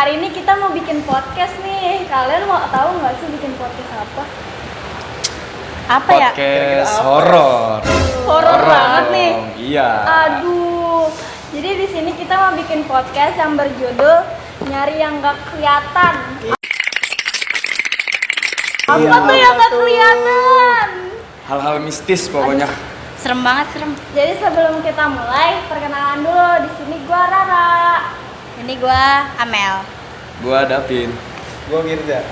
Hari ini kita mau bikin podcast nih. Kalian mau tahu nggak sih bikin podcast apa? Apa ya? Podcast horor. Horor banget nih. Iya. Aduh. Jadi di sini kita mau bikin podcast yang berjudul Nyari yang Gak Kelihatan. Apa tuh yang gak kelihatan? Hal-hal mistis pokoknya. Serem banget, serem. Jadi sebelum kita mulai, perkenalan dulu. Di sini gua Rara. Ini gua Amel. Gua Davin. Gua Mirza.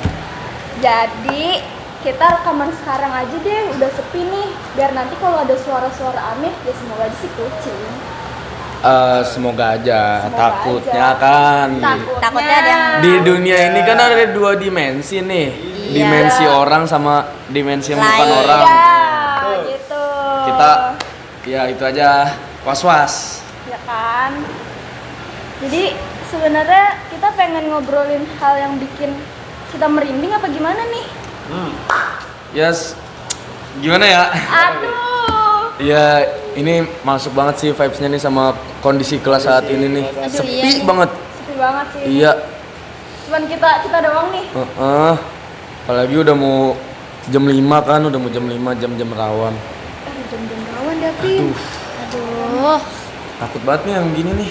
Jadi kita rekaman sekarang aja deh, udah sepi nih. Biar nanti kalau ada suara-suara aneh, ya semoga aja sih kucing. Semoga aja. Semoga Takutnya aja. kan Takutnya ada yang di dunia ini kan ada dua dimensi nih. Iya. Dimensi orang sama dimensi yang bukan Lain. orang. Iya, gitu. Kita ya itu aja was-was. Ya kan. Jadi sebenarnya kita pengen ngobrolin hal yang bikin kita merinding apa gimana nih? Yes. Gimana ya? Aduh. Ya ini masuk banget sih vibes-nya nih sama kondisi kelas saat ini nih. Aduh, Sepi iya nih. banget. Sepi banget sih. Iya. Cuman kita doang nih. Apalagi udah mau jam 5 kan, udah mau jam 5, jam-jam rawan. Jam-jam rawan Davin. Aduh. Takut banget nih yang gini nih.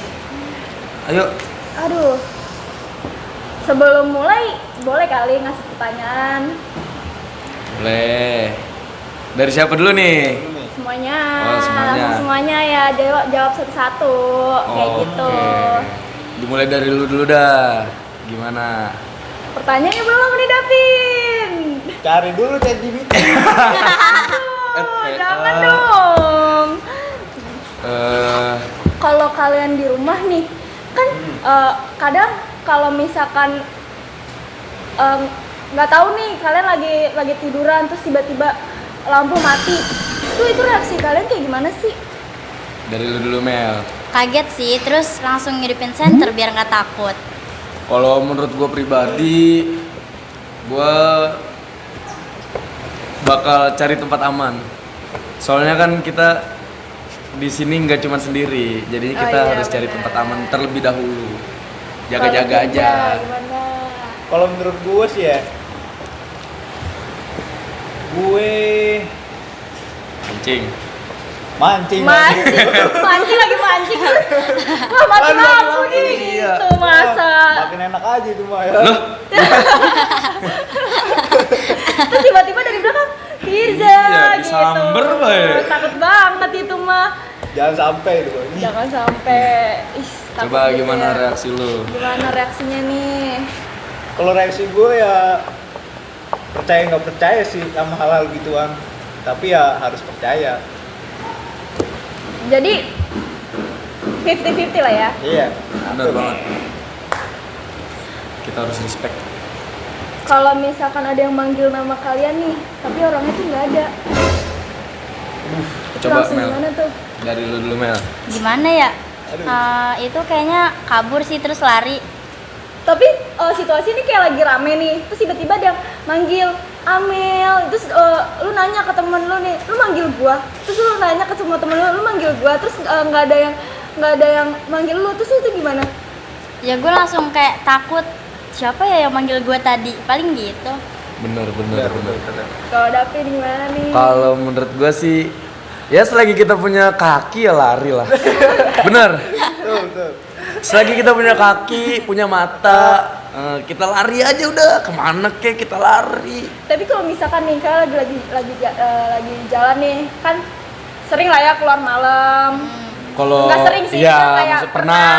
Ayo. Aduh. Sebelum mulai, boleh kali ngasih pertanyaan Boleh. Dari siapa dulu nih? semuanya. Oh, semuanya. Langsung semuanya ya, jawab satu-satu kayak gitu. Dimulai dari lu dulu dah. Gimana? Pertanyaannya belum nih Davin. Cari dulu ChatGPT. Aduh, jangan dong. Kalau kalian di rumah nih, kan kadang kalau misalkan nggak tahu nih kalian lagi tiduran terus tiba-tiba lampu mati, itu reaksi kalian kayak gimana sih? Dari lu dulu Mel. Kaget sih, terus langsung ngidupin senter biar nggak takut. Kalau menurut gue pribadi, gue bakal cari tempat aman. Soalnya kan kita di sini nggak cuma sendiri, jadi kita iya, harus cari benar. tempat aman terlebih dahulu. Jaga-jaga Kalau aja. Gimana? Kalau menurut gue sih ya, gue Kencing. mancing. Mancing lagi mancing terus wah mati Aduh, lampu aduh, nih iya. gitu masa. Makin enak aja itu mah ya. Loh? Terus tiba-tiba dari belakang Firza Iya, gitu. disamber, Bay. Takut banget itu mah. Jangan sampai itu. Jangan sampai. Ih, takut Coba gitu gimana ya. reaksi lu? Gimana reaksinya nih? Kalau reaksi gue ya percaya nggak percaya sih sama hal-hal gituan. Tapi ya harus percaya. Jadi 50-50 lah ya. Iya. Benar banget. Kita harus respect. Kalau misalkan ada yang manggil nama kalian nih, tapi orangnya tuh nggak ada. Coba Langsung Mel. gimana tuh? Dari lu dulu Mel. Gimana ya? Aduh. Itu kayaknya kabur sih terus lari. Tapi situasi ini kayak lagi rame nih, terus tiba-tiba dia manggil Amel, terus lu nanya ke temen lu nih, lu manggil gua, terus lu nanya ke semua temen lu manggil gua, terus nggak ada yang manggil lu, terus lu tuh gimana? Ya gue langsung kayak takut. Siapa ya yang manggil gue tadi? Paling gitu. Bener. Kalau Davin gimana nih? Kalau menurut gua sih, ya selagi kita punya kaki ya lari lah. Bener. Betul. Selagi kita punya kaki, punya mata, kita lari aja udah. Kemana kek kita lari. Tapi kalau misalkan nih kalian lagi jalan nih, kan sering lah ya keluar malam. Kalau Nggak sering sih, iya, cuma kayak maksud pernah.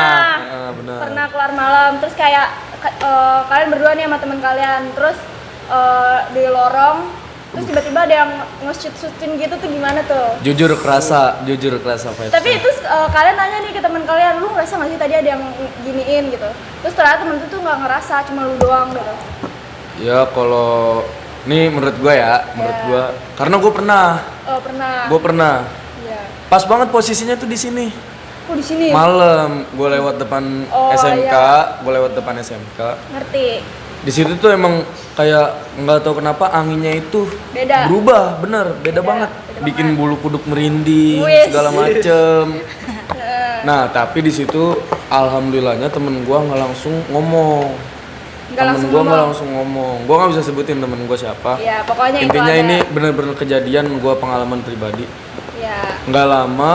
Benar. Pernah keluar malam, terus kayak kalian berdua nih sama teman kalian, terus di lorong, terus tiba-tiba ada yang nge-shoot-shootin gitu tuh gimana tuh? Jujur kerasa vibes. Tapi itu kalian nanya nih ke teman kalian, lu ngerasa nggak sih tadi ada yang giniin gitu? Terus ternyata temen tuh nggak ngerasa, cuma lu doang gitu. Ya kalau nih menurut gua ya, karena gua pernah. Oh pernah. Gue pernah. Iya. Pas banget posisinya tuh di sini. Oh di sini. Malam, gue lewat depan Oh, SMK, iya. gue lewat depan SMK. Ngerti. Di situ tuh emang kayak nggak tahu kenapa anginnya itu Beda. berubah, bener, beda banget. beda Bikin bulu kuduk merinding, Wih. segala macem. Nah, tapi di situ alhamdulillahnya temen gua nggak langsung ngomong. Nggak temen langsung gue nggak ngomong. langsung ngomong. Gue nggak bisa sebutin temen gue siapa. Ya pokoknya Intinya itu ada. ini bener-bener kejadian gue, pengalaman pribadi. Ya, Nggak lama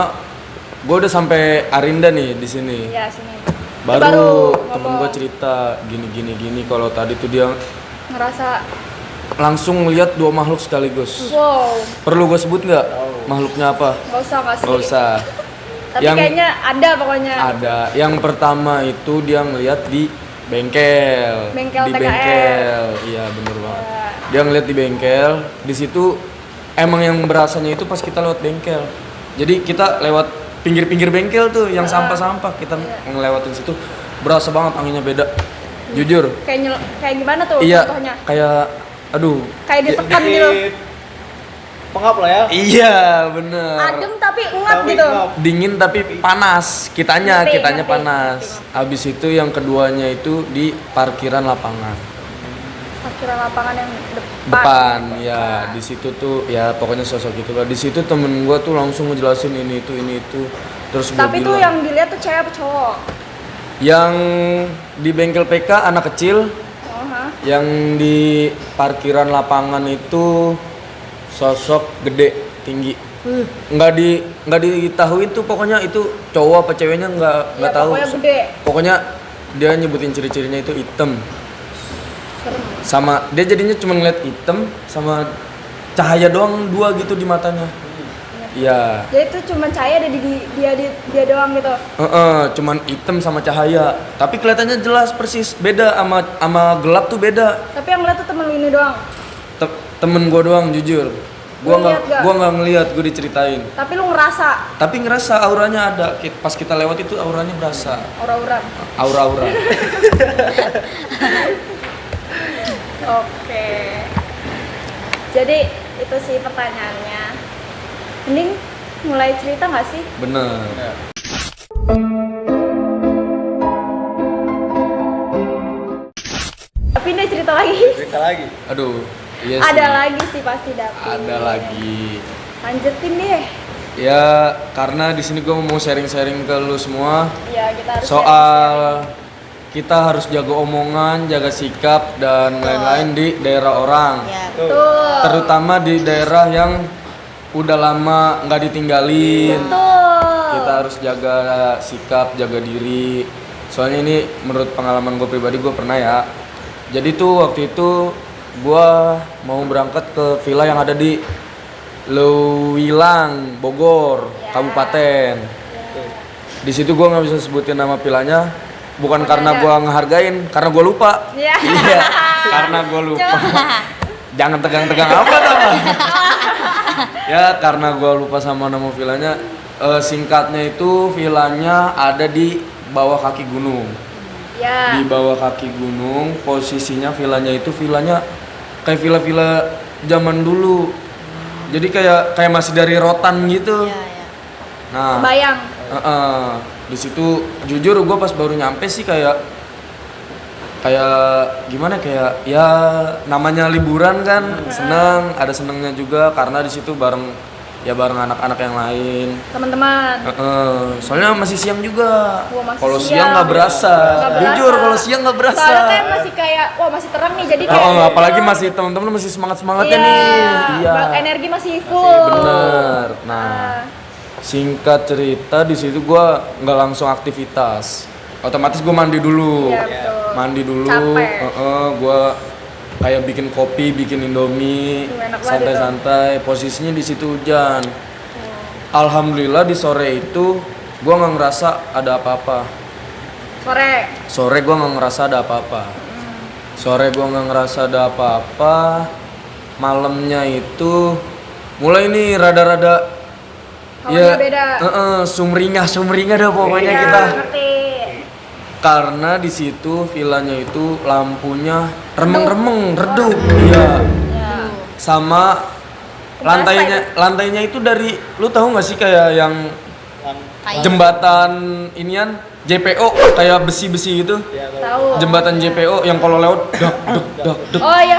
gue udah sampai Arinda nih di sini. ya sini. Baru temen ngomong. gue cerita gini. Kalau tadi tuh dia Ngerasa langsung ngeliat 2 makhluk sekaligus. wow, Perlu gue sebut nggak makhluknya apa? nggak usah kasih. Nggak usah. Tapi Yang- kayaknya ada pokoknya. Ada. Yang pertama itu dia ngeliat di bengkel. Bengkel Di TKR. bengkel. Iya bener banget. Ya. Dia ngeliat di bengkel. Di situ emang yang berasanya itu pas kita lewat bengkel. Jadi kita lewat pinggir-pinggir bengkel tuh yang sampah-sampah, kita ngelewatin situ berasa banget anginnya beda. Jujur. Kayak gimana tuh Iya. contohnya? Kayak aduh. Kayak ditekan gitu. Pengap lah ya. Iya bener. Adem tapi ngap Tapi gitu. ngap. Dingin tapi panas, kitanya Ngerti, kitanya ngerti, panas. Habis itu yang keduanya itu di parkiran lapangan Parkiran lapangan yang depan. Ya di situ tuh ya pokoknya sosok itu lah. Di situ temen gua tuh langsung ngejelasin ini itu. Terus gua Tapi tuh bilang, yang dilihat tuh cewek apa cowok? yang di bengkel PK anak kecil, Oh, hah? yang di parkiran lapangan itu sosok gede tinggi. Nggak ditahuin tuh pokoknya itu cowok apa ceweknya nggak Ya, tahu. pokoknya gede. Pokoknya dia nyebutin ciri-cirinya itu hitam. Serem. Sama dia jadinya cuma ngeliat hitam sama cahaya doang 2 gitu di matanya. Iya. Jadi itu cuma cahaya ada di dia doang gitu. Cuman hitam sama cahaya. Tapi kelihatannya jelas persis beda sama gelap tuh beda. Tapi yang ngeliat tuh temen lu ini doang. Temen gua doang jujur. Lu ngeliat gak? Gua nggak ngeliat, gua diceritain. Tapi lu ngerasa Tapi ngerasa auranya ada. Pas kita lewat itu auranya berasa. aura-aura. Aura-aura. Oke. Jadi itu sih pertanyaannya. Mending mulai cerita nggak sih? Bener. Tapi ini cerita lagi. Cerita lagi. Aduh, iya sih. Ada lagi sih pasti dapet. Ada lagi. Lanjutin deh. Ya, karena di sini gue mau sharing-sharing ke lu semua Ya kita harus soal kita harus jaga omongan, jaga sikap dan lain-lain di daerah orang. Ya. Betul. Terutama di daerah yang udah lama nggak ditinggalin. Betul. Kita harus jaga sikap, jaga diri. Soalnya ini menurut pengalaman gue pribadi, gue pernah ya. Jadi tuh waktu itu gue mau berangkat ke villa yang ada di Lewilang, Bogor, Ya. Kabupaten. Di situ gue nggak bisa sebutin nama villanya, bukan Pokoknya karena ada. gue ngehargain, karena gue lupa. Ya. Iya, karena gue lupa. Jangan tegang-tegang apa apa. Ya karena gue lupa sama nama villanya. Singkatnya itu villanya ada di bawah kaki gunung. Ya. Di bawah kaki gunung, posisinya villanya itu kayak villa-villa zaman dulu. Jadi kayak masih dari rotan gitu. Ya, ya. Nah, Bayang. di situ jujur gue pas baru nyampe sih kayak gimana, kayak ya namanya liburan kan, seneng, ada senengnya juga karena di situ bareng anak-anak yang lain. Teman-teman. Soalnya masih siang juga. Wah, masih Kalau siang. siang nggak berasa. Nggak berasa. Jujur kalau siang nggak berasa. Soalnya kayak masih kayak wah masih terang nih jadi kayak Apalagi masih teman-teman masih semangatnya Iya. nih. Iya. Energi masih full. Bener. Nah, singkat cerita di situ gua nggak langsung aktivitas. Otomatis gua mandi dulu. Iya, betul. Mandi dulu. Capek. Gua kayak bikin kopi, bikin indomie, Enak banget santai-santai. Posisinya di situ hujan. Alhamdulillah di sore itu gua nggak ngerasa ada apa-apa. Sore gua nggak ngerasa ada apa-apa. Sore gua nggak ngerasa ada apa-apa. Malamnya itu mulai nih rada-rada Hawanya beda. sumringah dah pokoknya Iya, kita. ngerti. Karena di situ villanya itu lampunya remeng-remeng, redup. Iya. Ya. Sama lantainya itu dari, lu tahu nggak sih kayak yang Kayu. jembatan inian JPO kayak besi-besi gitu. Ya, Tahu. Jembatan JPO yang kalau lewat dak duk dak duk. Oh iya.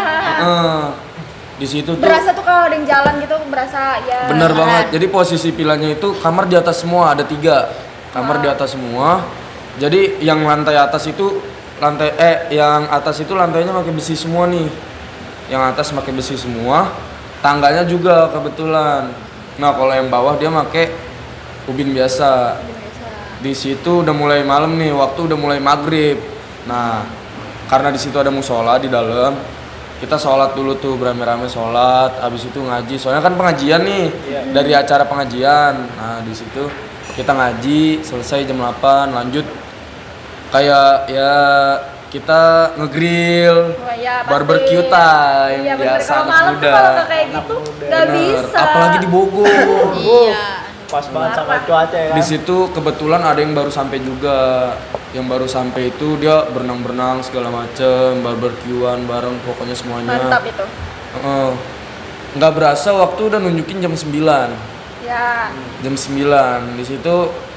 Di situ tuh Berasa tuh kalau ada yang jalan gitu berasa ya. bener banget. Jadi posisi villanya itu kamar di atas semua, ada 3 kamar di atas semua. Jadi yang lantai atas itu yang atas itu lantainya pakai besi semua nih. Yang atas pakai besi semua, tangganya juga kebetulan. Nah, kalau yang bawah dia pakai ubin biasa. Di situ udah mulai malam nih, waktu udah mulai maghrib. Nah, karena di situ ada musola di dalam, kita sholat dulu tuh beramai-ramai sholat. Habis itu ngaji. Soalnya kan pengajian nih, dari acara pengajian. Nah, di situ kita ngaji, selesai jam 8, lanjut kayak ya kita ngegrill, barbecue time, iya, bener. biasa Kalau anak malam tuh muda. kalau nggak kayak gitu nggak Bener. bisa. Apalagi di Bogor. Iya. Pas banget sama cuaca ya kan. Di situ kebetulan ada yang baru sampai juga. Yang baru sampai itu dia berenang-berenang segala macem, barbekyuan bareng, pokoknya semuanya. Mantap itu. Nggak berasa waktu udah nunjukin jam 9. Ya. Jam 9 di situ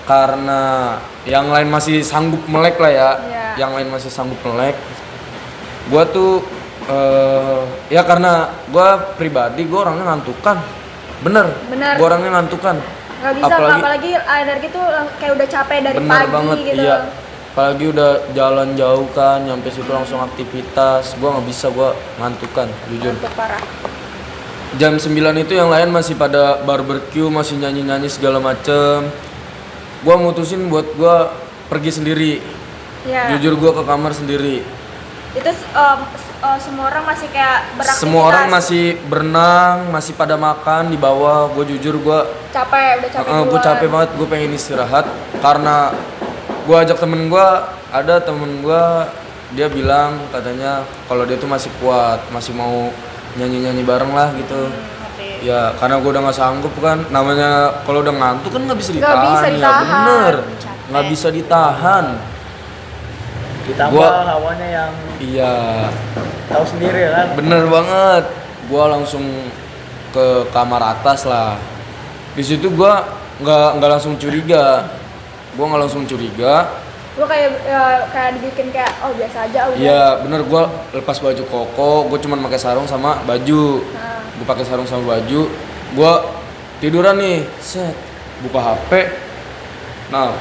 karena yang lain masih sanggup melek lah ya. Iya. Yang lain masih sanggup melek. Gua tuh ya karena gua pribadi gua orangnya ngantukan. Bener. Gua orangnya ngantukan. Nggak bisa, apalagi energi tuh kayak udah capek dari bener pagi banget, gitu. iya. Apalagi udah jalan jauh kan, nyampe situ langsung aktivitas. Gua nggak bisa, gua ngantukan, jujur. Ngantuk parah. Jam 9 itu yang lain masih pada barbecue, masih nyanyi-nyanyi segala macem. Gua mutusin buat gua pergi sendiri. Ya. Jujur gua ke kamar sendiri. Itu semua orang masih kayak beraktivitas. Semua orang masih berenang, masih pada makan di bawah. Gue jujur gue capek, udah capek gue capek banget, gue pengen istirahat. Karena gue ajak temen gue, ada temen gue, dia bilang katanya kalau dia tuh masih kuat, masih mau nyanyi-nyanyi bareng lah gitu. Ya karena gue udah nggak sanggup kan, namanya kalau udah ngantuk kan nggak bisa ditahan. Nggak bisa Ya ditahan. bener, nggak bisa ditahan. Ditambah hawanya yang Iya. tahu sendiri kan. Bener banget. Gua langsung ke kamar atas lah. Di situ gua nggak langsung curiga. Gua nggak langsung curiga. Lu kayak dibikin kayak oh biasa aja udah. Iya bener, gua lepas baju koko. Gua cuman pakai sarung sama baju. Gua pakai sarung sama baju. Gua tiduran nih. Set. Buka HP. Nah,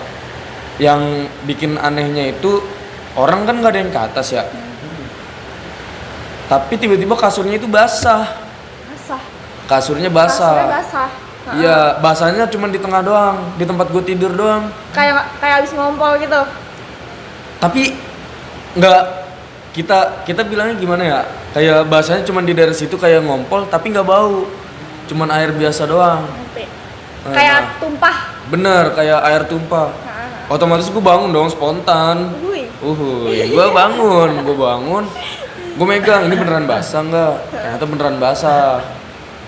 yang bikin anehnya itu orang kan nggak ada yang ke atas ya. Tapi tiba-tiba kasurnya itu basah. Kasurnya basah. Iya, basahnya cuma di tengah doang, di tempat gue tidur doang. Kayak habis ngompol gitu. Tapi nggak, kita bilangnya gimana ya? Kayak basahnya cuma di daerah situ kayak ngompol, tapi nggak bau. Cuman air biasa doang. Kayak tumpah. Bener, kayak air tumpah. Otomatis gue bangun dong, spontan. Gue bangun. Gue megang, ini beneran basah nggak? Ternyata beneran basah.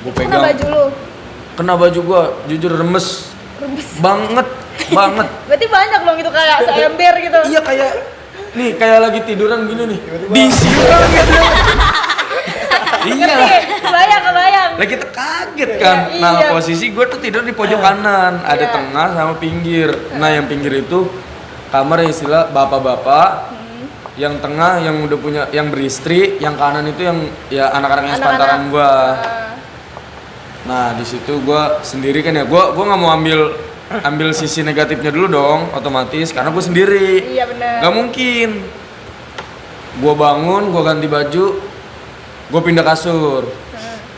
Gue pegang. Kena baju lu? Kena baju gue, jujur remes. Banget. Berarti banyak dong itu kayak seember gitu. Iya kayak lagi tiduran gini nih. Disiram gitu. Iya lah. Kebayang. Lah kita kaget kan. Nah Iya. posisi gue tuh tidur di pojok kanan, ada tengah sama pinggir. Nah yang pinggir itu kamar yang istilah bapak-bapak. Yang tengah yang udah punya, yang beristri, yang kanan itu yang ya anak-anak yang sepantaran gua. Nah di situ gua sendiri kan ya, gua nggak mau ambil sisi negatifnya dulu dong, otomatis karena gua sendiri. Iya benar. Gak mungkin. Gua bangun, gua ganti baju, gua pindah kasur.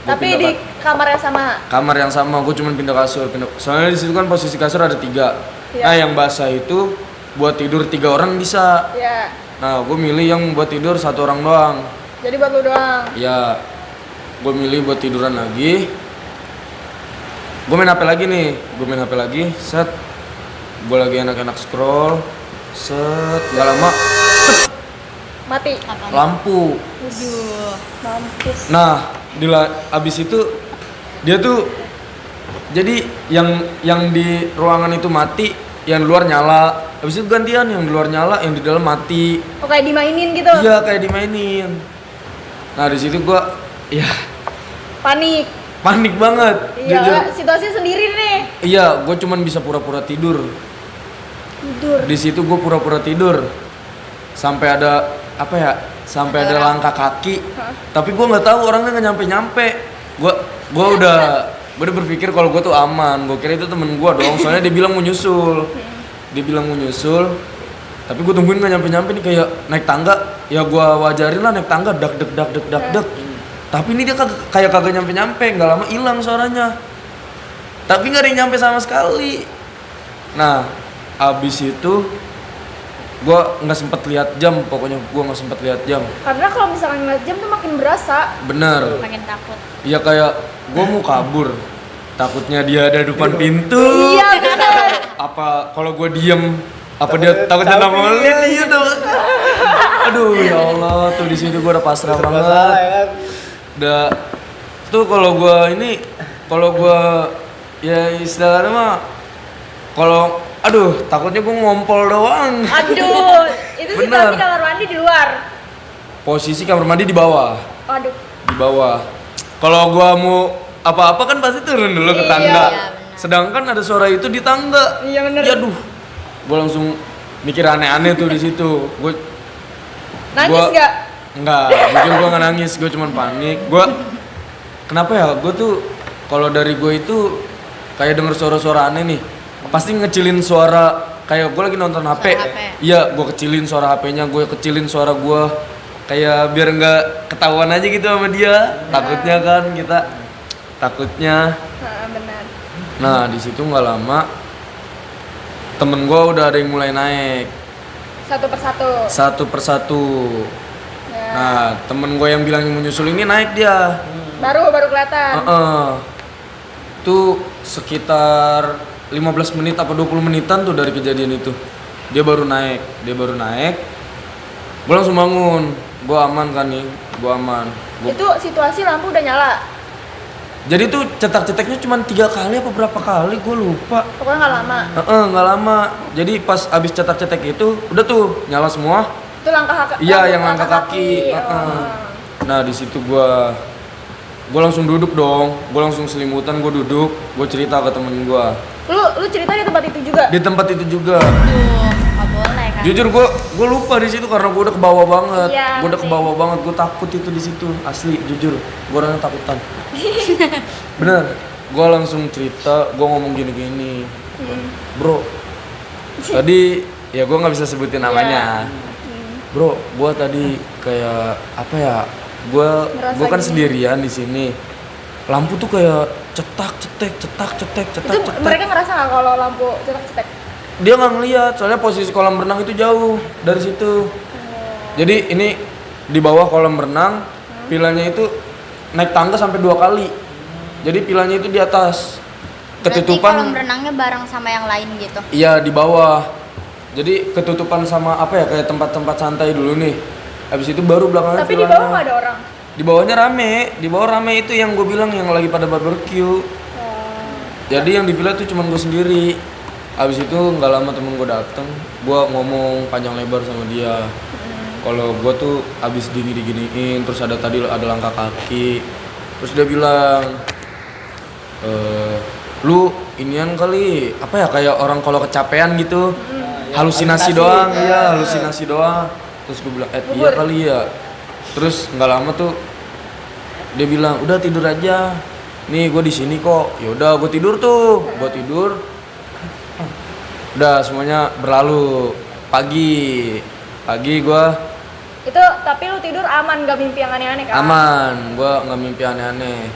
Tapi di kamar yang sama. Kamar yang sama, gua cuma pindah kasur. Soalnya di situ kan posisi kasur ada 3. Nah yang basah itu buat tidur 3 orang bisa. Iya. Nah, gue milih yang buat tidur 1 orang doang. Jadi buat lu doang. Ya, gue milih buat tiduran lagi. Gue main HP lagi set. Gue lagi enak-enak scroll. Set, gak lama. Mati. Lampu. Mampus. Nah, abis itu dia tuh jadi yang di ruangan itu mati, yang di luar nyala. Habis itu gantian, yang di luar nyala, yang di dalam mati. Oh kayak dimainin gitu? Iya kayak dimainin. Nah di situ gua ya panik banget. Iya, jujur. situasi sendiri nih. Iya, gua cuman bisa pura-pura tidur. Di situ gua pura-pura tidur. Sampai ada apa ya? Sampai ada langkah kaki. Tapi gua nggak tahu orangnya nggak nyampe. Gua udah berpikir kalau gua tuh aman. Gua kira itu temen gua dong. Soalnya dia bilang mau nyusul. Tapi gue tungguin nggak nyampe nih, kayak naik tangga. Ya gue wajarin lah naik tangga, dak dek. Tapi ini dia kayak kagak nyampe, nggak lama hilang suaranya. Tapi nggak ada yang nyampe sama sekali. Nah, abis itu gue nggak sempet lihat jam, pokoknya gue nggak sempet lihat jam. Karena kalau misalkan ngeliat jam tuh makin berasa. Bener. Makin takut. Iya, kayak gue mau kabur, takutnya dia ada depan pintu. Iya benar. Apa kalau gue diem, apa dia takutnya nongolin gitu. Aduh ya Allah, tuh di situ gue udah pasrah banget. Masalah ya kan. Udah tuh kalau gue ya istilahnya mah kalau takutnya gue ngompol doang. Aduh, itu Bener. situasi kamar mandi di luar. Posisi kamar mandi di bawah. Aduh. Di bawah. Kalau gue mau apa-apa kan pasti turun dulu ke Iya, tangga. iya, benar. Sedangkan ada suara itu di tangga. Iya, bener. Ya aduh. Gue langsung mikir aneh-aneh tuh di situ. Gue Nangis nggak? Enggak, jujur gue nggak nangis, gue cuman panik. Kenapa ya? Gue tuh kalau dari gue itu kayak denger suara-suara aneh nih, pasti ngecilin suara. Kayak gue lagi nonton HP, Suara HP. iya gue kecilin suara HP-nya, gue kecilin suara gue, kayak biar nggak ketahuan aja gitu sama dia. Takutnya kan takutnya. Benar. Nah di situ nggak lama, temen gue udah ada yang mulai naik Satu persatu. Ya. Nah, temen gue yang bilang mau nyusul ini naik dia. Baru kelihatan. Tuh sekitar 15 menit apa 20 menitan tuh dari kejadian itu. Dia baru naik. Gue langsung bangun. Gue aman kan nih, gue aman. Itu situasi lampu udah nyala. Jadi tuh cetak-cetaknya cuma 3 kali apa berapa kali, gue lupa. Pokoknya nggak lama. Nggak lama. Jadi pas abis cetak-cetak itu udah tuh nyala semua. Itu langkah kaki. Iya, yang langkah kaki. Nah di situ gue langsung duduk dong. Gue langsung selimutan, gue duduk. Gue cerita ke temen gue. Lu cerita di tempat itu juga? Di tempat itu juga. Duh, nggak boleh kan? Jujur gue lupa di situ karena gue udah kebawa banget. Iya, Gue udah ngerti. kebawa banget. Gue takut itu di situ. Asli, jujur. Gue orangnya takutan. Bener. Gue langsung cerita. Gue ngomong gini-gini. Bro, tadi ya gue nggak bisa sebutin namanya. Bro, gue tadi kayak apa ya? Gue kan gini. sendirian di sini. Lampu tuh kayak cetak. Itu mereka ngerasa nggak kalau lampu cetak-cetak? Dia nggak ngeliat, soalnya posisi kolam renang itu jauh dari situ. Jadi ini di bawah kolam renang, pilanya itu naik tangga sampai 2 kali. Jadi pilanya itu di atas. Berarti Ketutupan. kolam renangnya bareng sama yang lain gitu. Iya, di bawah. Jadi ketutupan sama apa ya, kayak tempat-tempat santai dulu nih. Habis itu baru belakangnya Tapi di vilanya. bawah nggak ada orang. Di bawahnya rame. Di bawah rame itu yang gue bilang yang lagi pada barbecue. Jadi yang di villa tuh cuma gue sendiri. Habis itu nggak lama temen gue dateng, gue ngomong panjang lebar sama dia. Kalau gue tuh abis diginiin, terus ada langkah kaki. Terus dia bilang, lu inian kali, apa ya, kayak orang kalau kecapean gitu, halusinasi doang, iya halusinasi doang. Terus gue bilang, iya kali ya. Terus nggak lama tuh dia bilang, udah tidur aja. Nih gue di sini kok. Yaudah gue tidur tuh, gue tidur. Udah semuanya berlalu. Pagi gue Itu tapi lu tidur aman, gak mimpi yang aneh-aneh kan? aman, gue nggak mimpi aneh-aneh.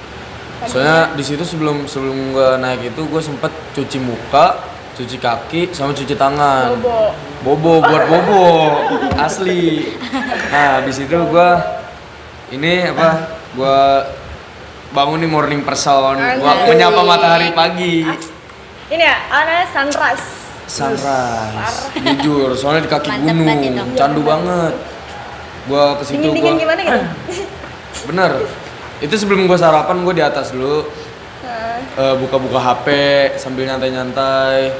Soalnya di situ sebelum gue naik itu gue sempet cuci muka, cuci kaki, sama cuci tangan. Bobo buat bobo asli. Nah di situ gue gue bangun nih morning person, gue menyapa matahari pagi. Ini ya, aneh sunrise. Sunrise, jujur, soalnya di kaki Mantep gunung, banget itu. candu banget. Gua ke situ Dingin-dingin gimana gitu? bener. Itu sebelum gua sarapan, gua di atas dulu, buka-buka HP sambil nyantai-nyantai.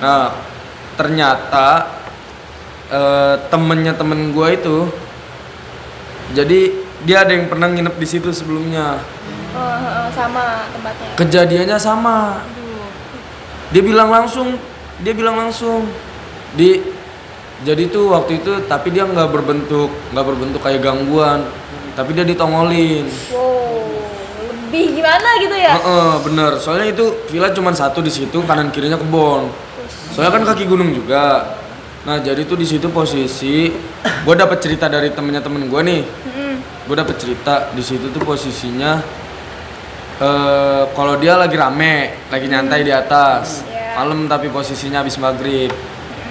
Nah, ternyata temennya temen gua itu, jadi dia ada yang pernah nginep di situ sebelumnya. Sama tempatnya. Kejadiannya sama. Dia bilang langsung. Jadi tuh waktu itu, tapi dia nggak berbentuk kayak gangguan, tapi dia ditongolin. Wow, lebih gimana gitu ya? Bener. Soalnya itu villa cuma satu di situ, kanan kirinya kebon. Soalnya kan kaki gunung juga. Nah jadi tuh di situ posisi gue dapet cerita dari temennya temen gue nih. Gue dapet cerita di situ tuh posisinya kalau dia lagi rame, lagi nyantai di atas malam, tapi posisinya habis maghrib.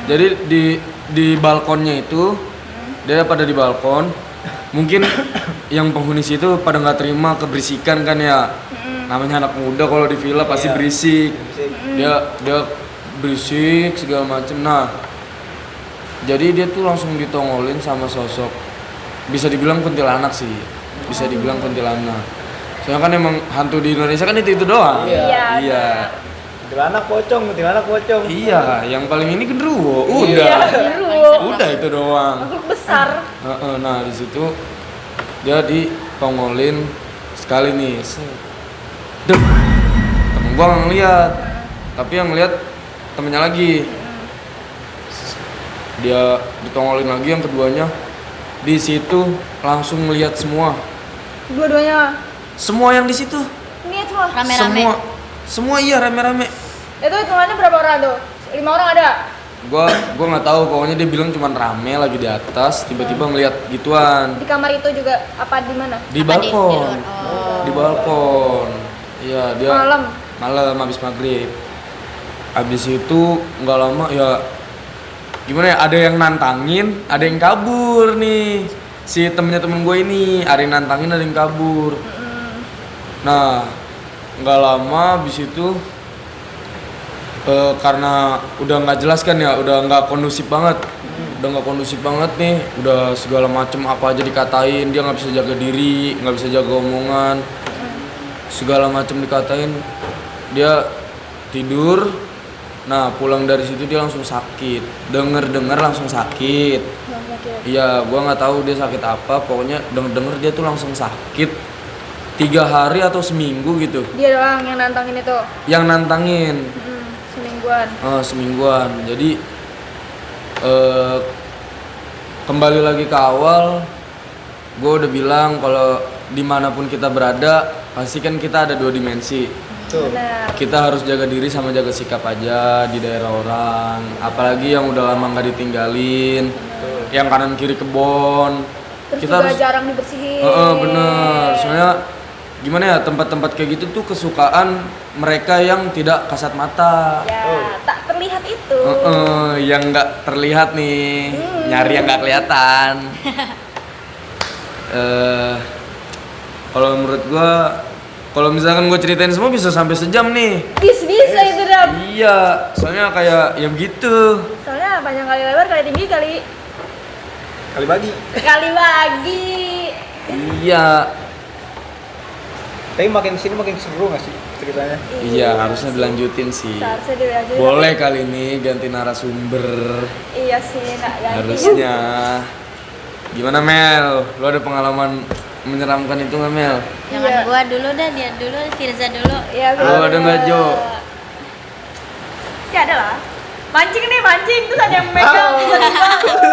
Jadi di balkonnya itu dia pada di balkon. Mungkin yang penghuni situ pada nggak terima keberisikan kan ya. Namanya anak muda kalau di villa pasti berisik. Dia berisik segala macem. Nah jadi dia tuh langsung ditongolin sama sosok, bisa dibilang kuntilanak sih, bisa dibilang kuntilanak. Soalnya kan emang hantu di Indonesia kan itu doang. Iya. Kuntilanak pocong. Iya, yang paling ini genderuwo. Udah itu doang. Makhluk besar. Nah di situ dia ditongolin sekali nih. Dep. Temen gua nggak ngeliat, tapi yang ngeliat temennya lagi. Dia ditongolin lagi yang keduanya, di situ langsung ngeliat semua. Dua-duanya. Semua yang di situ. Ini semua. Rame-rame. Semua iya rame-rame. Itu hitungannya berapa orang tuh? 5 orang ada? Gua nggak tahu, pokoknya dia bilang cuman rame lagi di atas, tiba-tiba ngeliat gituan. Di kamar itu juga apa di mana? Di balkon. Di balkon. Iya, dia malam habis maghrib. Habis itu nggak lama ya gimana ya, ada yang nantangin, ada yang kabur nih. Si temennya temen gue ini, ada yang nantangin, ada yang kabur. Nah, nggak lama habis itu karena udah nggak jelas kan ya, udah nggak kondusif banget. Udah nggak kondusif banget nih, udah segala macem apa aja dikatain, dia nggak bisa jaga diri, nggak bisa jaga omongan, segala macem dikatain. Dia tidur. Nah pulang dari situ dia langsung sakit, denger langsung sakit. Iya, gua nggak tahu dia sakit apa, pokoknya denger dia tuh langsung sakit 3 hari atau seminggu gitu. Dia doang yang nantangin itu? Yang nantangin. Semingguan. Semingguan. Jadi kembali lagi ke awal, gue udah bilang kalau dimanapun kita berada pasti kan kita ada 2 dimensi. Benar. Kita harus jaga diri sama jaga sikap aja di daerah orang, apalagi yang udah lama nggak ditinggalin, yang kanan kiri kebon. Terus Kita juga harus jarang dibersihin. bener. Soalnya gimana ya, tempat-tempat kayak gitu tuh kesukaan mereka yang tidak kasat mata. Ya, tak terlihat itu. Yang nggak terlihat nih, nyari yang nggak kelihatan. Kalau menurut gua, kalau misalkan gue ceritain semua bisa sampai sejam nih. Bisa itu Dam. Iya, soalnya kayak ya begitu. Soalnya panjang kali lebar kali tinggi kali bagi. Iya. Tapi makin sini makin seru nggak sih ceritanya? Iya, harusnya dilanjutin sih. Seharusnya dilanjutin. Boleh kali ini ganti narasumber. Iya sih, nggak ganti. Harusnya. Gimana Mel? Lo ada pengalaman menyeramkan itu nggak Mel? Jangan gua dulu dah, dia dulu, Firza dulu. Iya. Lo ada nggak Jo? Sih ada lah. Mancing terus ada yang megang.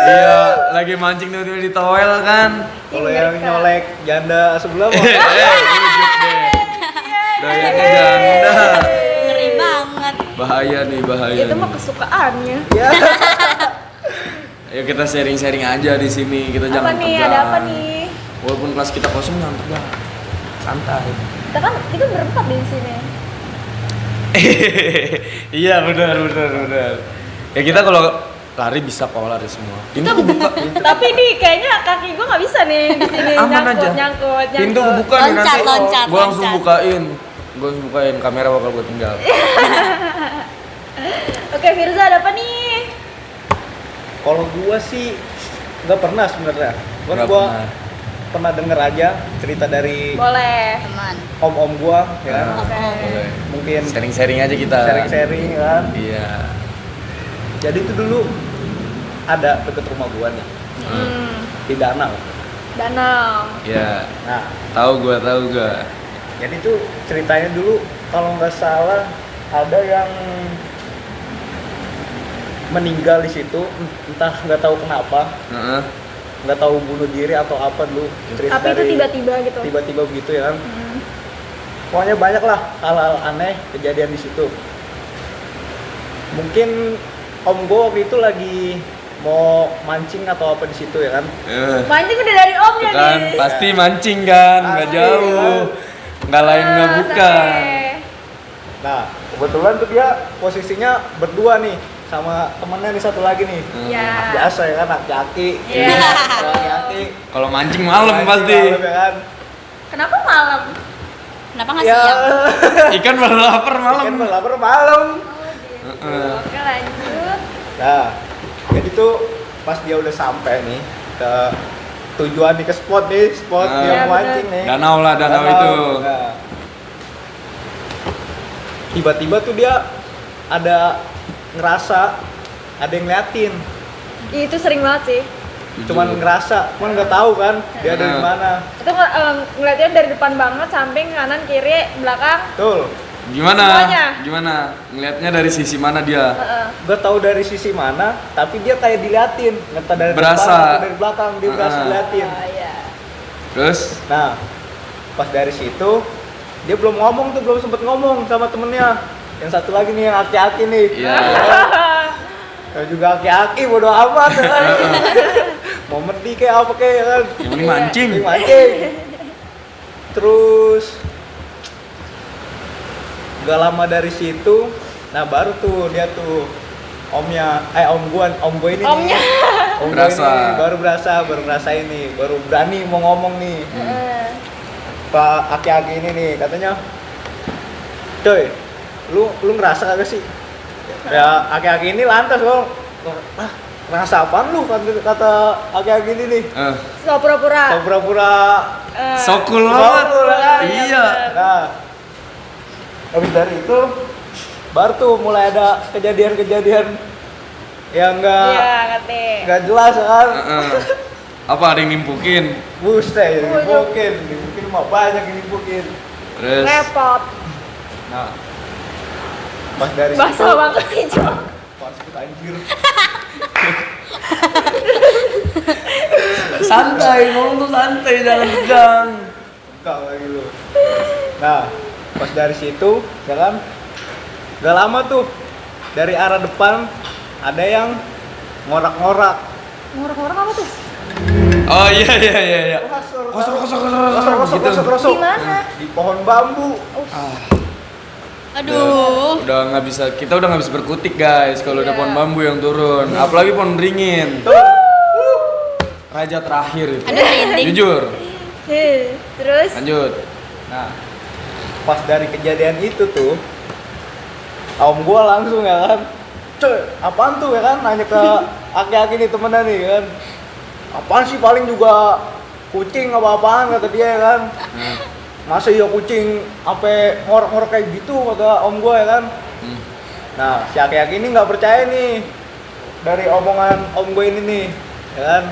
Iya, lagi mancing tiba-tiba di towel kan. Kalau yang nyolek janda sebelah mah Bujuk deh. Dayanya janda. Ngeri banget. Bahaya nih, bahaya. Itu mah kesukaannya. ya. Ayo kita sharing-sharing aja di sini. Kita Apa jangan nih? tegang. Ada apa nih? Walaupun kelas kita kosong jangan tegang. Santai. Kita berempat di sini. Iya benar. Ya kita kalau lari bisa kok, lari semua. Pintu kebuka. Tapi nih kayaknya kaki gua nggak bisa nih di sini. Aman aja. Nyangkut. Pintu kebuka nih nanti. Loncat. Gua langsung bukain. Kamera bakal gua tinggal. Oke, Firza ada apa nih? Kalau gua sih nggak pernah sebenarnya. Nggak Gua pernah. pernah denger aja cerita dari Boleh. Teman. om-om gua ya. Nah, Oke. boleh. Mungkin Sharing-sharing aja kita. sharing-sharing kan. Iya. Jadi itu dulu ada deket rumah gua nih di Danau. Danau. Iya. Nah, Tahu gua. jadi tuh ceritanya dulu kalau nggak salah ada yang meninggal di situ, entah nggak tahu kenapa, Heeh. nggak tahu bunuh diri atau apa dulu. Cerita Tapi itu dari- tiba-tiba gitu. tiba-tiba begitu ya kan. Pokoknya banyak lah hal-hal aneh kejadian di situ. Mungkin om gue waktu itu lagi mau mancing atau apa di situ ya kan. Mancing udah dari omnya Kan nih. pasti mancing kan, nggak Pasti, jauh. Nggak lain nggak bukan. Nah kebetulan tuh dia posisinya berdua nih sama temennya nih satu lagi nih. Iya. Biasa ya kan, aki-aki. Iya. Aki-aki. Kalau mancing malam Mancing pasti. malam ya kan. Kenapa malam? Kenapa nggak Ya, siang? Ikan baru lapar malam. kan lapar malam. Heeh. Oke lanjut. Nah, jadi tuh pas dia udah sampai nih ke tujuan nih, ke spot nih, spot Ah. dia Iya, mau mancing nih. Danau lah, danau itu. Nah, tiba-tiba tuh dia ada ngerasa ada yang ngeliatin, Ih, itu sering banget sih. cuman ngerasa, cuman nggak tahu kan dia dari Ah. mana. Itu ngeliatnya dari depan banget, samping, kanan, kiri, belakang. Betul. Gimana? Semuanya. Gimana? Ngelihatnya dari sisi mana dia? Heeh. Gue tahu dari sisi mana, tapi dia kayak diliatin, nggak dari Berasa. depan atau dari belakang, dia berasa Ah. diliatin. Oh, iya. Terus? Nah, pas dari situ dia belum ngomong tuh, belum sempet ngomong sama temennya. Yang satu lagi nih yang aki-aki nih. Iya. Yang juga aki-aki bodo amat ya kan. Mau medi kayak apa kayak ya kan. Yang ini mancing. Ini mancing. Terus gak lama dari situ, nah baru tuh dia tuh omnya, om gua ini Omnya. nih. Om gua Berasa. ini baru berasa ini, baru berani mau ngomong nih. Heeh. Pak aki-aki ini nih katanya, coy, lu ngerasa kagak sih? Ya aki-aki ini lantas dong. Ah, ngerasa apaan lu kata aki-aki ini nih? So pura-pura. So pura-pura. Sokul Sokul, banget. kan? Iya. Nah, habis dari itu baru tuh mulai ada kejadian-kejadian yang Iya, ngerti. nggak jelas kan? Heeh. Apa ada yang nimpukin? Buset, Waduh. dimungkin mah banyak yang dimungkin. Terus? Repot. Nah, pas dari Basah situ, banget sih, Cok. pas kita anjir. Santai, ngomong tuh santai, jangan tegang. Enggak lagi lu. Nah, pas dari situ, ya kan? Gak lama tuh dari arah depan ada yang ngorak-ngorak. Ngorok-ngorok apa tuh? Oh iya iya iya iya. Kosong, Gitu. Gimana? di pohon bambu. Aduh. Udah nggak bisa, kita udah nggak bisa berkutik guys kalau udah Iya. pohon bambu yang turun, apalagi pohon beringin. Tuh. Raja terakhir itu. Aduh, merinding. Jujur. Terus? Lanjut. Nah, pas dari kejadian itu tuh, om gua langsung ya kan, coy, apaan tuh ya kan, nanya ke aki-aki nih temennya nih kan, apaan sih paling juga kucing apa-apaan kata dia ya kan, masa iya kucing sampai ngorok-ngorok kayak gitu kata om gua ya kan. Nah, si aki-aki ini nggak percaya nih dari omongan om gua ini nih, ya kan.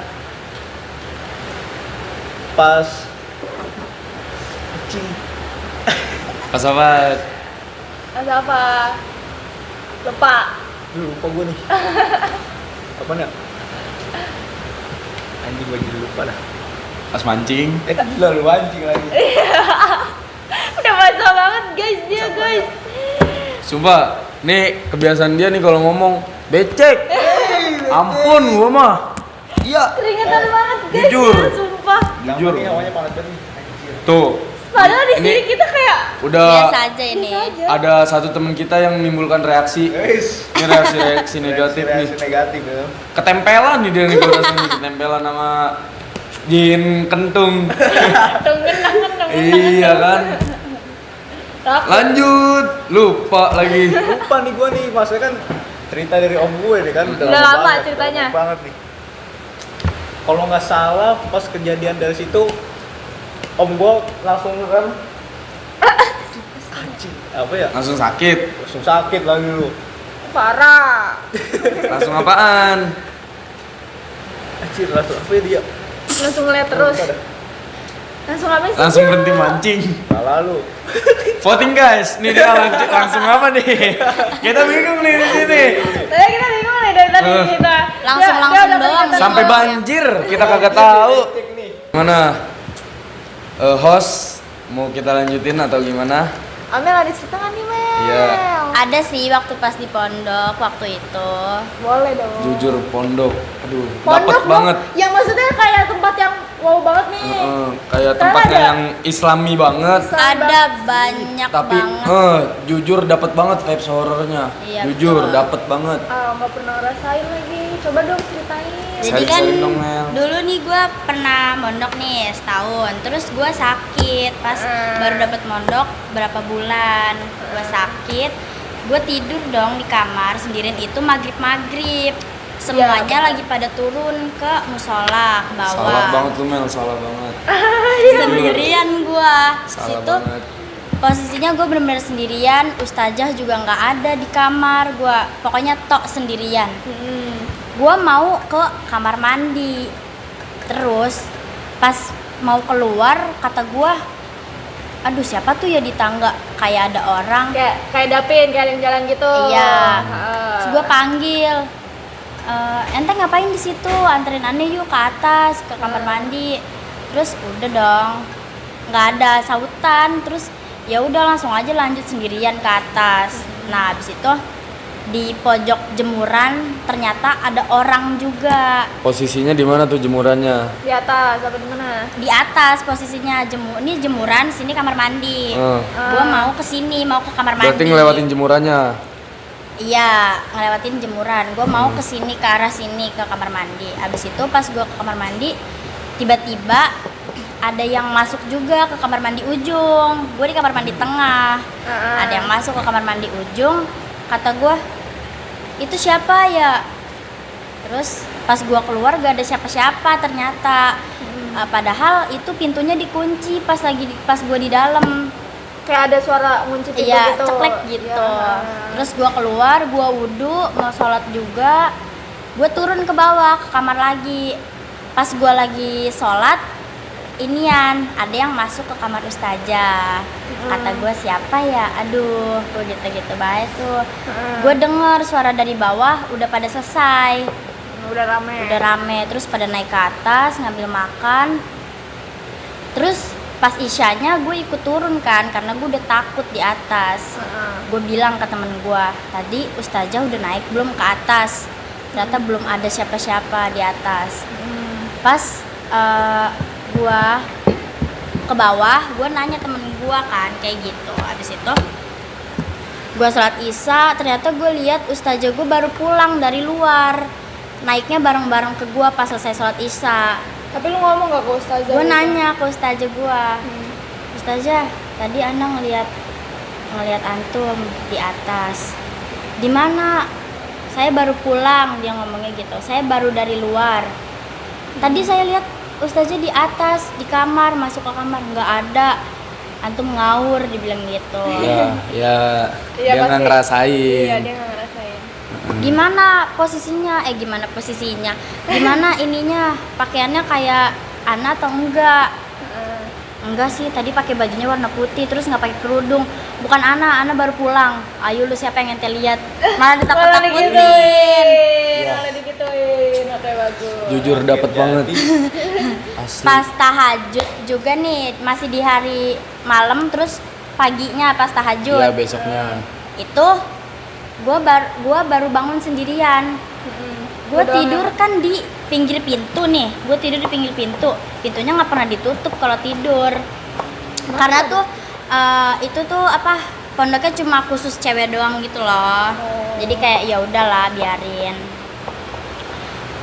Pas kucing Pas apa? Ada apa? Lupa. lupa gue nih. Apa nih? Anjing gue jadi lupa dah. Pas mancing. Gila lu mancing lagi. Udah basah banget guys dia guys. Sumpah, nih kebiasaan dia nih kalau ngomong becek. Ampun gua mah. Iya. Keringetan banget guys. Jujur. Ya, sumpah. Jujur. Ini namanya panas banget nih. Anjir. Tuh, Padahal di sini Ini- kita kayak udah Biasa aja ini. biasa aja. ada satu teman kita yang menimbulkan reaksi. Guys. Ini reaksi negatif nih. Reaksi negatif ya. Ketempelan nih dia nih gua rasain nih, ketempelan sama jin kentung. Tunggu. Iya kan? Takut. Lanjut, lupa lagi. Lupa nih gue nih, maksudnya kan cerita dari om gue nih kan. Udah lama banget, ceritanya. lama banget nih. Kalau nggak salah pas kejadian dari situ om gue langsung kan anjing apa ya, Langsung sakit. langsung sakit lagi lu. Parah. Langsung apaan? Anjir langsung apa ya dia. Langsung ngeliat terus. Lupa dah. Langsung apa sih? Langsung berhenti mancing. Nggak lalu. Voting guys, nih dia langsung apa nih? Kita bingung nih di sini. Tadi kita bingung nih dari tadi kita. Langsung Dia doang. keringetan Sampai banget. banjir, kita kagak tahu. Cek nih. Gimana? Host, mau kita lanjutin atau gimana? Amel ada cerita nggak nih Mel? Iya. Ada sih waktu pas di pondok waktu itu. Boleh dong. Jujur pondok. Aduh, Pondok dapet dong. banget. Yang maksudnya kayak tempat yang wow banget nih. Kayak Kan tempatnya ada. yang islami banget. Ada banyak Tapi banget. jujur dapet banget vibes horornya. Iya, Jujur betul. dapet banget. Nggak pernah rasain lagi. Coba dong ceritain. Jadi kan Sharing-sharing dong, Mel. dulu nih gue pernah mondok nih setahun. Terus gue sakit pas baru dapet mondok berapa bulan. Gue sakit, gue tidur dong di kamar sendirian itu maghrib. Semuanya lagi pada turun ke musola ke bawah. Salah banget lu Mel, salah banget. Sendirian gue. Salah Situ banget. posisinya gue bener-bener sendirian. Ustazah juga nggak ada di kamar. Gue pokoknya tok sendirian. Gue mau ke kamar mandi, terus pas mau keluar kata gue, aduh siapa tuh ya di tangga kayak ada orang. Kayak dapin, kayak ada yang jalan gitu. Iya. Terus gue panggil, ente ngapain di situ? Anterin aneh yuk ke atas ke kamar mandi. Terus udah dong, nggak ada sautan. Terus ya udah langsung aja lanjut sendirian ke atas. Nah habis itu di pojok jemuran ternyata ada orang juga. Posisinya di mana tuh jemurannya? Di atas apa di mana? Di atas posisinya ini jemuran, sini kamar mandi. Gue mau ke sini, mau ke kamar mandi. Berarti ngelewatin jemurannya. Iya, ngelewatin jemuran. Gue mau ke sini, ke arah sini, ke kamar mandi. Abis itu pas gue ke kamar mandi, tiba-tiba ada yang masuk juga ke kamar mandi ujung. Gue di kamar mandi tengah. Ada yang masuk ke kamar mandi ujung. Kata gue, itu siapa ya? Terus pas gue keluar gak ada siapa-siapa ternyata. Padahal itu pintunya dikunci pas gue di dalam. Kayak ada suara ngunci pintu Iya, gitu. ceklek gitu. Iya. Terus gue keluar, gue wudhu, mau sholat juga. Gue turun ke bawah, ke kamar lagi. Pas gue lagi sholat, ada yang masuk ke kamar ustazah. Kata gue siapa ya? Aduh, gue gitu-gitu baik tuh. Gue denger suara dari bawah, udah pada selesai. Udah rame. Terus pada naik ke atas, ngambil makan. Terus pas isyanya gue ikut turun kan, karena gue udah takut di atas. Gue bilang ke temen gue, tadi ustazah udah naik belum ke atas? Ternyata belum ada siapa-siapa di atas. Pas gue ke bawah, gue nanya temen gue kan kayak gitu. Habis itu gue sholat isya, ternyata gue lihat ustazah gue baru pulang dari luar, naiknya bareng-bareng ke gue pas selesai sholat isya. Tapi lu ngomong gak ke ustazah? Gue gitu? nanya ke ustazah gue, ustazah tadi Ana ngeliat antum di atas. Di mana? Saya baru pulang, dia ngomongnya gitu. Saya baru dari luar. Tadi saya lihat ustazah di atas, di kamar, masuk ke kamar, nggak ada. Antum ngawur, dibilang gitu. Iya, Iya, dia nggak pasti. ngerasain. Iya, dia nggak ngerasain. Gimana posisinya? Gimana ininya? Pakaiannya kayak Ana atau enggak? Enggak sih, tadi pakai bajunya warna putih, terus nggak pakai kerudung. Bukan Ana baru pulang. Ayo lu siapa yang ente lihat? Malah ditakut-takutin. Malah digituin. Oke, bagus. Jujur dapet banget. Asli. Pas tahajud juga nih, masih di hari malam, terus paginya pas tahajud. Iya, besoknya. Itu gua baru bangun sendirian. Gue tidur kan di pinggir pintu nih. Gue tidur di pinggir pintu. Pintunya nggak pernah ditutup kalau tidur. Karena tuh itu tuh pondoknya cuma khusus cewek doang gitu loh. Jadi kayak ya udahlah biarin.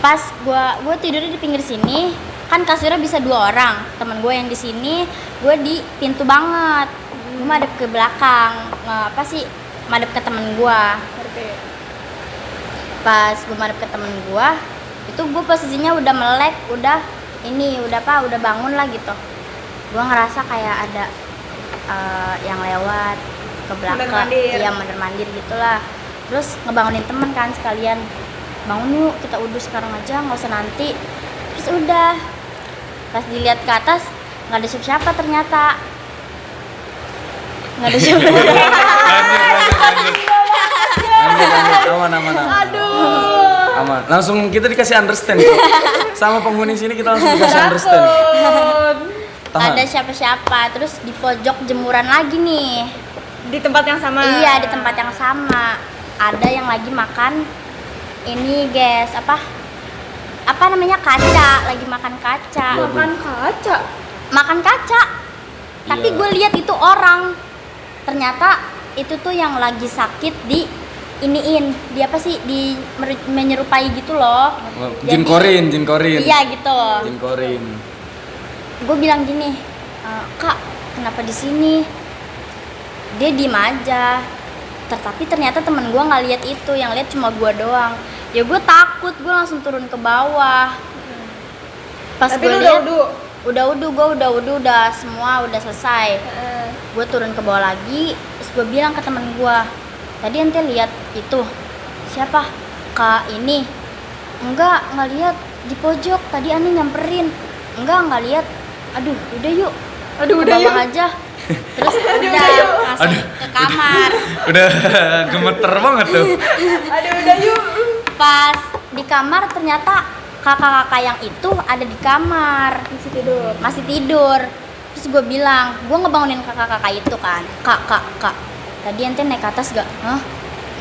Pas gue tidurnya di pinggir sini, kan kasurnya bisa 2 orang. Temen gue yang di sini, gue di pintu banget. Gue madep ke belakang. Madep ke temen gue. Pas gue madep ke temen gue, itu gue posisinya udah melek, udah bangun lah gitu. Gue ngerasa kayak ada yang lewat ke belakang, iya mondar-mandir gitulah. Terus ngebangunin temen kan sekalian, bangun yuk kita udus sekarang aja, nggak usah nanti. Terus udah, pas dilihat ke atas nggak ada siapa-siapa ternyata. Nggak ada siapa-siapa. Aman. Aman. Langsung kita dikasih understand tuh. Sama penghuni sini kita langsung dikasih understand. Nggak ada siapa-siapa. Terus di pojok jemuran lagi nih. Di tempat yang sama. Iya, di tempat yang sama. Ada yang lagi makan ini, guys, apa namanya, kaca, lagi makan kaca. Iya, Makan kaca. Makan kaca. Tapi Iya. gue lihat itu orang. Ternyata itu tuh yang lagi sakit di iniin. Di apa sih? Menyerupai gitu loh. Jin Jadi- korin. Iya gitu. Jin korin. Gue bilang gini, Kak, kenapa di sini? Dia diem aja. Tapi ternyata temen gue nggak lihat itu, yang lihat cuma gue doang. Ya gue takut, gue langsung turun ke bawah. Pas Tapi gue lu lihat, udah gue udah semua udah selesai. Gue turun ke bawah lagi, terus gue bilang ke temen gue, tadi ente lihat itu siapa? Kak ini? Enggak lihat, di pojok. Tadi aneh nyamperin. Enggak lihat. Aduh, udah yuk. Aduh, Ke udah bawah yuk. aja. Terus udah yuk. langsung ke kamar. Udah gemeter banget tuh. Aduh, udah yuk. Pas di kamar ternyata kakak-kakak yang itu ada di kamar Masih tidur. masih tidur. Terus gue bilang, gue ngebangunin kakak-kakak itu kan, kak, tadi ente naik ke atas gak? Hah?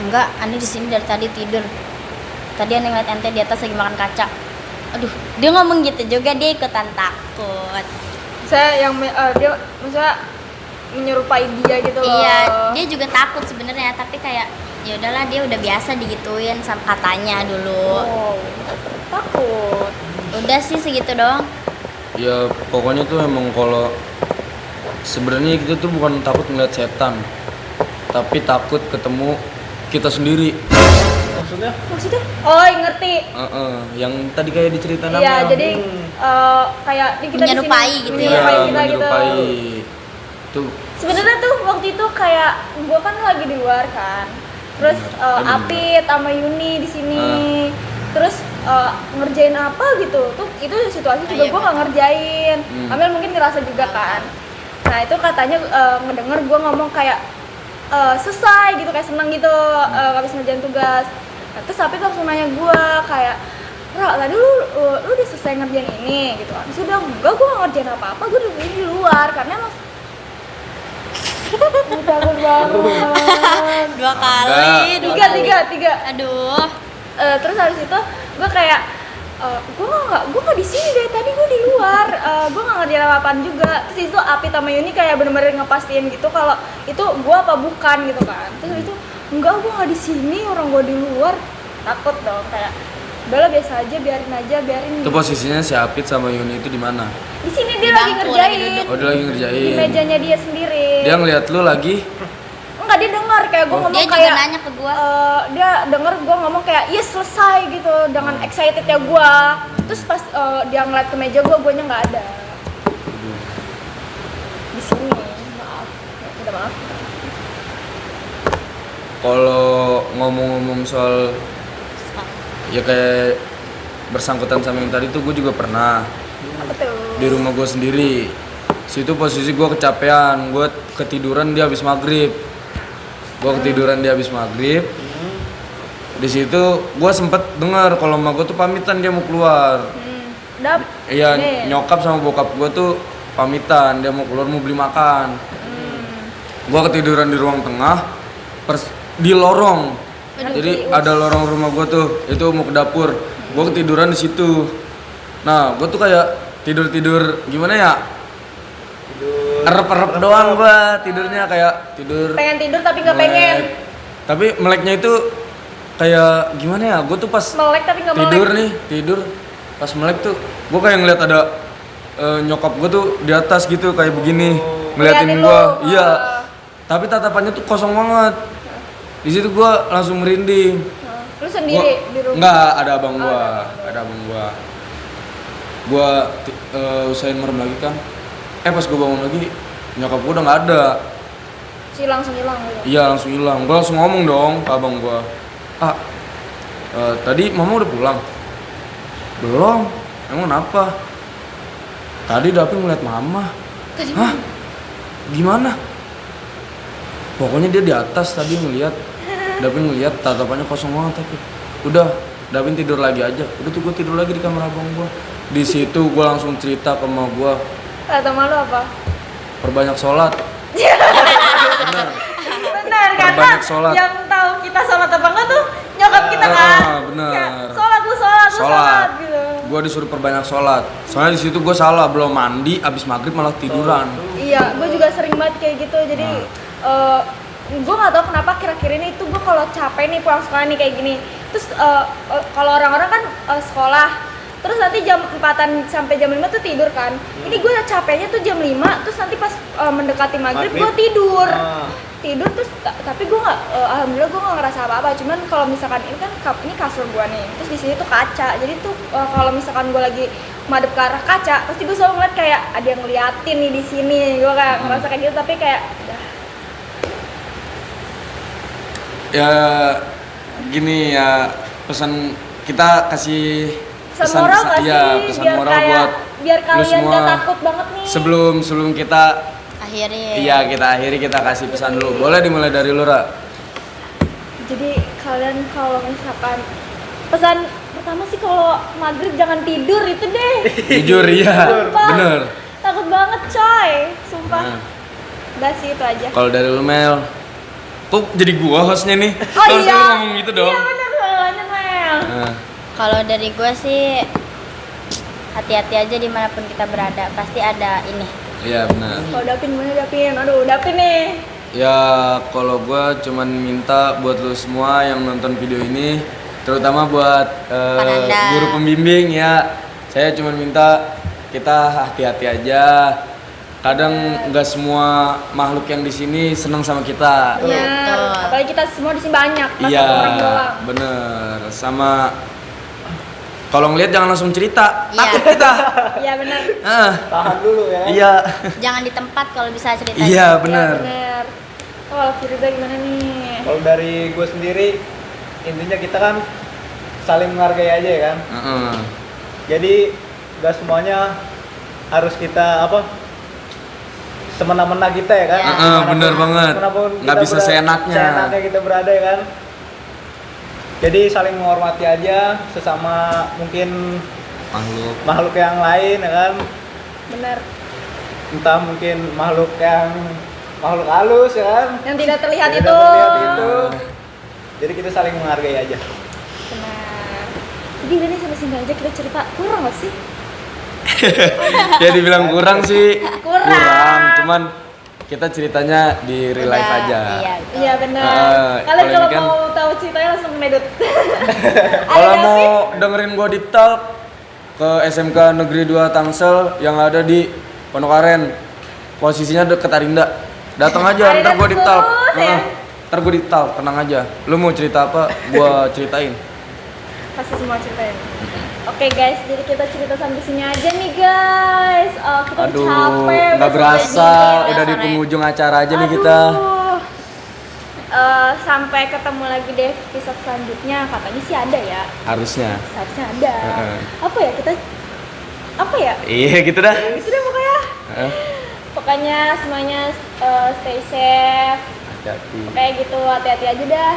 Enggak, Ani di sini dari tadi tidur. Tadi Ani ngeliat ente di atas lagi makan kaca. Aduh, dia ngomong gitu juga, dia ikutan takut. Saya yang dia maksudnya menyerupai dia gitu loh. Iya, dia juga takut sebenarnya, tapi kayak ya udahlah, dia udah biasa digituin sama katanya dulu. Oh, takut. Udah sih segitu doang. Ya pokoknya tuh emang kalau sebenarnya kita tuh bukan takut ngeliat setan, tapi takut ketemu kita sendiri. Maksudnya? Maksudnya? Oh, ngerti. Yang tadi kayak diceritain Iya, Amel. jadi kayak di kita Menyerupai di sini, gitu Iya, ya. menyerupai kita gitu. menyerupai. Tuh Sebenarnya tuh waktu itu kayak gua kan lagi di luar kan. Terus Bener. Apit sama Yuni di sini. Terus ngerjain apa gitu. Tuh itu situasi juga Iya, gua nggak ngerjain. Amel mungkin ngerasa juga kan. Nah, itu katanya ngedenger gua ngomong kayak selesai gitu, kayak seneng gitu habis ngerjain tugas. Nah, terus Apit langsung nanya gua kayak, Ra, tadi lu udah selesai ngerjain ini gitu kan. Sudah, enggak, gua nggak ngerjain apa-apa, gua udah di luar karena emang takut banget. 2 kali, 2 tiga. Aduh. Terus habis itu gue kayak gue nggak di sini dari tadi, gue di luar, gue nggak ngerjain apa-apaan juga. Terus itu Api sama Yuni kayak bener-bener ngepastiin gitu kalau itu gue apa bukan gitu kan. Terus itu enggak, gue nggak di sini, orang gue di luar. Takut dong, kayak udahlah biasa aja, biarin. itu posisinya si Apit sama Yuni itu di mana? Di sini Di dia lagi bangku, ngerjain. lagi duduk. Oh dia lagi Di ngerjain. mejanya dia sendiri. Dia ngeliat lu lagi. Enggak, dia dengar kayak gue ngomong Dia juga kayak nanya ke gua. dia denger gue ngomong kayak yes selesai gitu dengan excited ya gue. Terus pas dia ngeliat ke meja gue, guanya nggak ada di sini. Maaf, udah maaf. Kalau ngomong-ngomong soal ya kayak bersangkutan sama yang tadi tuh gue juga pernah Apa tuh? di rumah gue sendiri. Situ posisi gue kecapean, gue ketiduran dia habis maghrib. Di situ gue sempet dengar kalau emak gue tuh pamitan dia mau keluar. Dap. Iya, Nih. nyokap sama bokap gue tuh pamitan dia mau keluar mau beli makan. Gue ketiduran di ruang tengah, di lorong. Jadi ada lorong rumah gue tuh, itu mau ke dapur. Gue ketiduran di situ. Nah, gue tuh kayak tidur gimana ya? Erep-erep doang gue tidurnya, kayak tidur. Pengen tidur tapi nggak melek. pengen. Tapi meleknya itu kayak gimana ya? Gue tuh pas Melek tapi nggak tidur melek. nih, tidur pas melek tuh gue kayak ngeliat ada nyokap gue tuh di atas gitu kayak begini ngeliatin Ngeliatin gue. lu. Iya. Tapi tatapannya tuh kosong banget. Di situ gue langsung merinding. Lu sendiri di rumah. Enggak, ada abang gua, ada abang gua. Gua usahain merem lagi kan. Pas gua bangun lagi, nyokap gua udah nggak ada. Langsung hilang gitu. Iya, langsung hilang. Gua langsung ngomong dong ke abang gua. Tadi mama udah pulang? Belum. Emang kenapa? Tadi Dapi ngeliat mama. Hah? Gimana? Pokoknya dia di atas tadi ngeliat. Davin ngeliat tatapannya kosong banget, tapi udah Davin tidur lagi aja. Udah tuh gue tidur lagi di kamar abang gue. Di situ gue langsung cerita ke emak gue, Kata malu apa? perbanyak sholat. Bener. Benar, karena perbanyak sholat. yang tahu kita sholat apa enggak tuh nyokap kita kan. Bener. Kayak, sholat lu sholat gitu. Gue disuruh perbanyak sholat. Soalnya di situ gue salah, belum mandi, abis maghrib malah tiduran. Iya, gue juga sering banget kayak gitu. Jadi gue nggak tahu kenapa akhir-akhir ini itu gue kalau capek nih pulang sekolah nih kayak gini. Terus kalau orang-orang kan sekolah, terus nanti jam 4-an sampai jam 5 tuh tidur kan. Ini gue capeknya tuh jam 5, terus nanti pas mendekati maghrib gue tidur. Tidur terus tapi gue nggak, alhamdulillah gue nggak ngerasa apa-apa. Cuman kalau misalkan ini kan ini kasur gue nih, terus di sini tuh kaca. Jadi tuh kalau misalkan gue lagi madep ke arah kaca, pasti gue selalu ngeliat kayak ada yang ngeliatin nih di sini. Gue kayak ngerasa kayak gitu, tapi kayak udah. Ya gini ya, pesan kita kasih Pesan moral nggak iya, sih? pesan Biar moral kayak, buat biar lu kalian semua. gak takut banget nih. Sebelum kita Akhirnya. iya kita akhiri, kita kasih pesan dulu. Boleh dimulai dari lu, Ra? Jadi kalian kalau misalkan pesan pertama sih kalau maghrib jangan tidur itu deh. Jujur iya, Sumpah. bener. Takut banget coy, sumpah. Nah. Udah sih itu aja. Kalau dari lu, Mel, kok jadi gua hostnya nih? Oh Harusnya iya. lu ngomong gitu dong. Iya bener banget Mel. Nah, Kalau dari gue sih hati-hati aja dimanapun kita berada, pasti ada ini. iya benar. Kalau Dapin gimana Dapin? Aduh Dapin nih. Ya kalau gua cuman minta buat lu semua yang nonton video ini, terutama buat Pananda. guru pembimbing ya, saya cuman minta kita hati-hati aja. Kadang nggak semua makhluk yang di sini senang sama kita. Bener. Betul. Apalagi kita semua di sini banyak, masa Iya, orang doang. bener. Sama kalau ngeliat jangan langsung cerita, Iya. takut kita. Iya benar. Tahan dulu ya. Iya. Jangan di tempat kalau bisa ceritanya. Iya Iya bener. bener. Oh, kalau Firza gimana nih? Kalau dari gue sendiri, intinya kita kan saling menghargai aja ya kan. Heeh. Jadi gak semuanya harus kita semena-mena kita ya kan. Ya. Dimanapun- Bener banget. dimanapun Nggak kita bisa berada- seenaknya. Seenaknya kita berada ya kan. Jadi saling menghormati aja sesama mungkin Makhluk. makhluk yang lain ya kan. Bener. Entah mungkin makhluk halus ya kan. Yang tidak terlihat Tidak itu. terlihat itu. Jadi kita saling menghargai aja. Benar. Jadi udah nih sampai sini aja kita cerita kurang gak sih? Ya dibilang kurang sih. Kurang. Cuman kita ceritanya di real life Udah, aja. Iya, betul. Iya benar. Kalian kalau kalau ini kan- mau tahu ceritanya langsung medut. Kalau Ayo, mau dengerin gua di talk ke SMK Negeri 2 Tangsel yang ada di Pondokaren. Posisinya deket Arinda. Datang aja, Arinda ntar gua di talk. khusus, ya? Ntar gua di talk, tenang aja. Lu mau cerita apa, gua ceritain. Pasti semua ceritain. Oke guys, jadi kita cerita sampai sini aja nih guys. Kita udah Aduh, capek. nggak udah berasa, sore. udah di sore. penghujung acara aja nih kita. Aduh. Sampai ketemu lagi deh episode selanjutnya. Katanya sih ada ya. Harusnya. Seharusnya ada. Heeh. Apa ya kita? Apa ya? Iya gitu dah. Gitu deh pokoknya. Heeh. Pokoknya semuanya stay safe. Hati-hati. Kayak gitu, hati-hati aja dah.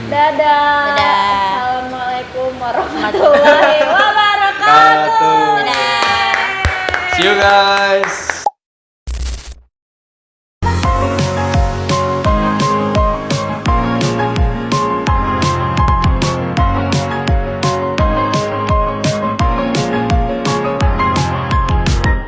Dadah. Dadah. Assalamualaikum warahmatullahi wabarakatuh. Wabarakatuh. Dadah. See you guys.